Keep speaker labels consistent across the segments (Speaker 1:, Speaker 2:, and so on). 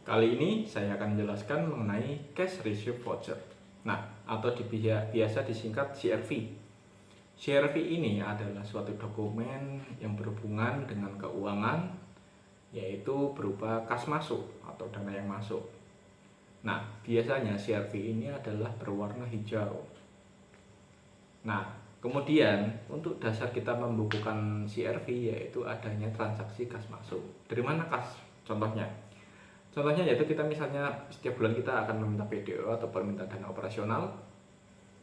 Speaker 1: Kali ini saya akan menjelaskan mengenai Cash Receipt Voucher. Nah, atau biasa disingkat CRV. CRV ini adalah suatu dokumen yang berhubungan dengan keuangan, yaitu berupa kas masuk atau dana yang masuk. Nah, biasanya CRV ini adalah berwarna hijau. Nah, kemudian untuk dasar kita membukukan CRV yaitu adanya transaksi kas masuk. Dari mana kas? Contohnya yaitu kita misalnya setiap bulan kita akan meminta PDO atau permintaan dana operasional.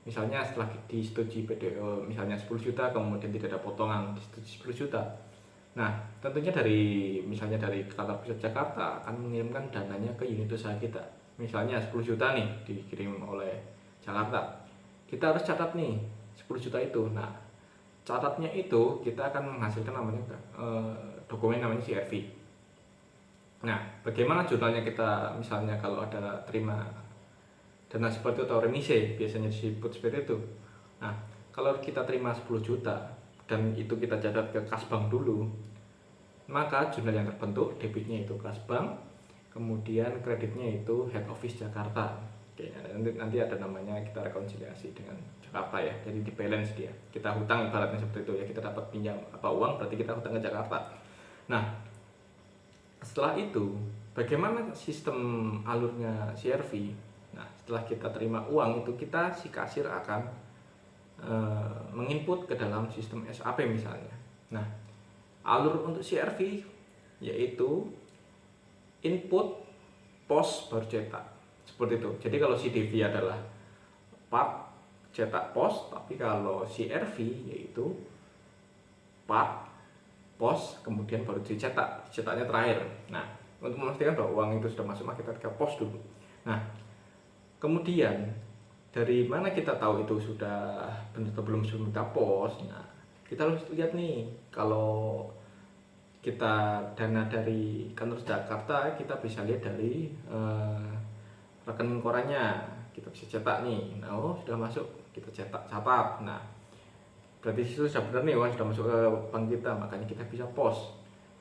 Speaker 1: Misalnya setelah disetujui PDO misalnya 10 juta, kemudian tidak ada potongan, disetujui 10 juta. Nah, tentunya misalnya dari kantor pusat Jakarta akan mengirimkan dananya ke unit usaha kita. Misalnya 10 juta nih dikirim oleh Jakarta. Kita harus catat nih 10 juta itu. Nah, catatnya itu kita akan menghasilkan namanya dokumen namanya CRV. Nah, bagaimana jurnalnya kita misalnya kalau ada terima dana seperti itu atau remisi, biasanya disebut seperti itu. Nah, kalau kita terima 10 juta dan itu kita catat ke kas bank dulu, maka jurnal yang terbentuk debitnya itu kas bank, kemudian kreditnya itu head office Jakarta. Oke, nanti ada namanya kita rekonsiliasi dengan Jakarta ya. Jadi di balance dia. Kita hutang ibaratnya seperti itu ya. Kita dapat pinjam uang, berarti kita hutang ke Jakarta. Nah, setelah itu, bagaimana sistem alurnya CRV? Nah, setelah kita terima uang itu si kasir akan menginput ke dalam sistem SAP misalnya. Nah, alur untuk CRV yaitu input, pos, baru cetak. Seperti itu. Jadi kalau CDV adalah part, cetak, pos, tapi kalau CRV yaitu part, pos, kemudian baru cetaknya terakhir. Nah, untuk memastikan bahwa uang itu sudah masuk, kita ke pos dulu. Nah, kemudian dari mana kita tahu itu sudah benar atau belum kita pos? Nah, kita harus lihat nih, kalau kita dana dari kantor Jakarta, kita bisa lihat dari rekening korannya, kita bisa cetak nih. Nah, sudah masuk, kita cetak, catat. Nah, berarti itu sudah benar nih, uang sudah masuk ke bank kita, makanya kita bisa pos.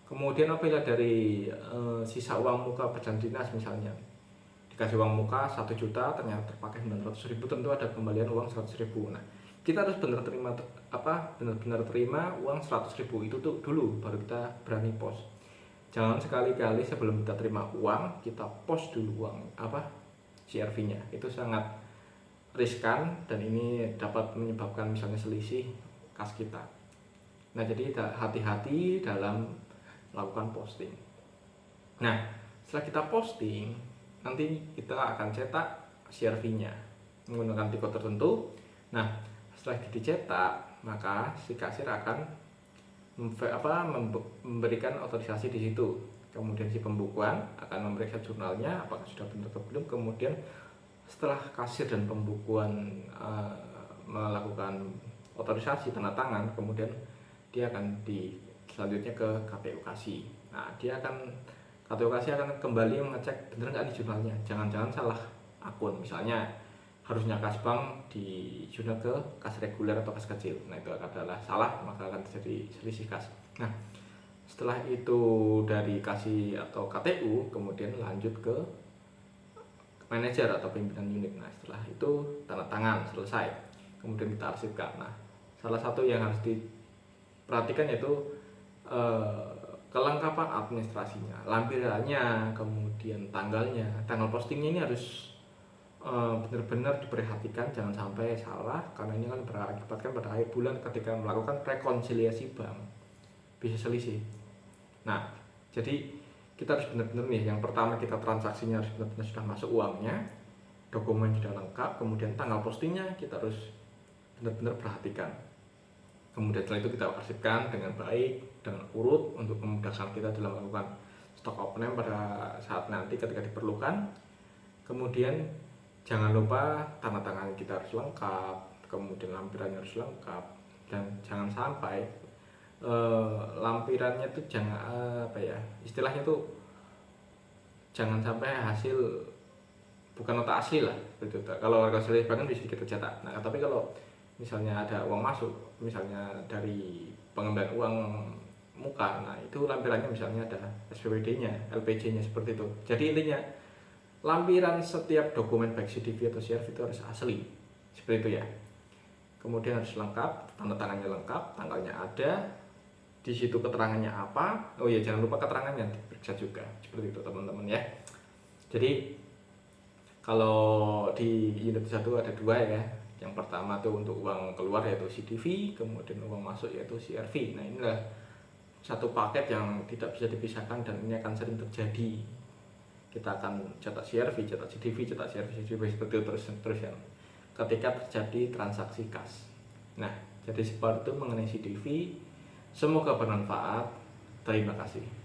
Speaker 1: Kemudian apabila dari sisa uang muka berjalan dinas misalnya, dikasih uang muka 1 juta, ternyata terpakai 900.000, tentu ada kembalian uang 100.000. Nah, kita harus benar terima uang 100.000 itu tuh dulu, baru kita berani pos. Jangan sekali-kali sebelum kita terima uang, kita pos dulu uang CRV-nya. Itu sangat riskan dan ini dapat menyebabkan misalnya selisih kas kita. Nah, jadi hati-hati dalam melakukan posting. Nah, setelah kita posting, nanti kita akan cetak CRV-nya menggunakan tiko tertentu. Nah, setelah dicetak, maka si kasir akan memberikan otorisasi di situ. Kemudian si pembukuan akan memeriksa jurnalnya apakah sudah benar atau belum. Kemudian setelah kasir dan pembukuan melakukan otorisasi tanda tangan, kemudian dia akan selanjutnya ke KPU Kasih. Nah, KPU Kasih akan kembali mengecek benar nggak di jurnalnya. Jangan-jangan salah akun, misalnya harusnya kas bank di jurnal ke kas reguler atau kas kecil. Nah, itu adalah salah, maka akan terjadi selisih kas. Nah, setelah itu dari Kasih atau KTU kemudian lanjut ke manajer atau pimpinan unit. Nah, setelah itu tanda tangan selesai, kemudian kita arsipkan. Nah, salah satu yang harus diperhatikan yaitu kelengkapan administrasinya, lampirannya, kemudian tanggal postingnya ini harus benar-benar diperhatikan, jangan sampai salah, karena ini kan berakibatkan pada akhir bulan ketika melakukan rekonsiliasi bank bisa selisih. Nah, jadi kita harus benar-benar nih, yang pertama kita transaksinya harus benar-benar sudah masuk uangnya, dokumen sudah lengkap, kemudian tanggal postingnya kita harus benar-benar perhatikan. Kemudian setelah itu kita arsipkan dengan baik, dengan urut untuk memudahkan kita dalam melakukan stok opening pada saat nanti ketika diperlukan. Kemudian jangan lupa tanda tangan kita harus lengkap, kemudian lampirannya harus lengkap, dan jangan sampai lampirannya tuh istilahnya tuh jangan sampai hasil bukan nota asli lah gitu. Kalau rekonsiliasi bahkan bisa kita cetak. Nah, tapi kalau misalnya ada uang masuk, misalnya dari pengembalian uang muka. Nah, itu lampirannya misalnya ada SPWD-nya, LPJ-nya seperti itu. Jadi intinya lampiran setiap dokumen baik CDV atau CRV itu harus asli. Seperti itu ya. Kemudian harus lengkap, tanda tangannya lengkap, tanggalnya ada, di situ keterangannya apa. Oh ya, jangan lupa keterangannya diperiksa juga. Seperti itu teman-teman ya. Jadi kalau di unit 1 ada 2 ya. Yang pertama tuh untuk uang keluar yaitu CDV, kemudian uang masuk yaitu CRV. Nah, inilah satu paket yang tidak bisa dipisahkan dan ini akan sering terjadi. Kita akan cetak CRV, cetak CDV, cetak CRV, CDV seperti itu terus ya. Ketika terjadi transaksi kas. Nah, jadi seperti itu mengenai CDV. Semoga bermanfaat. Terima kasih.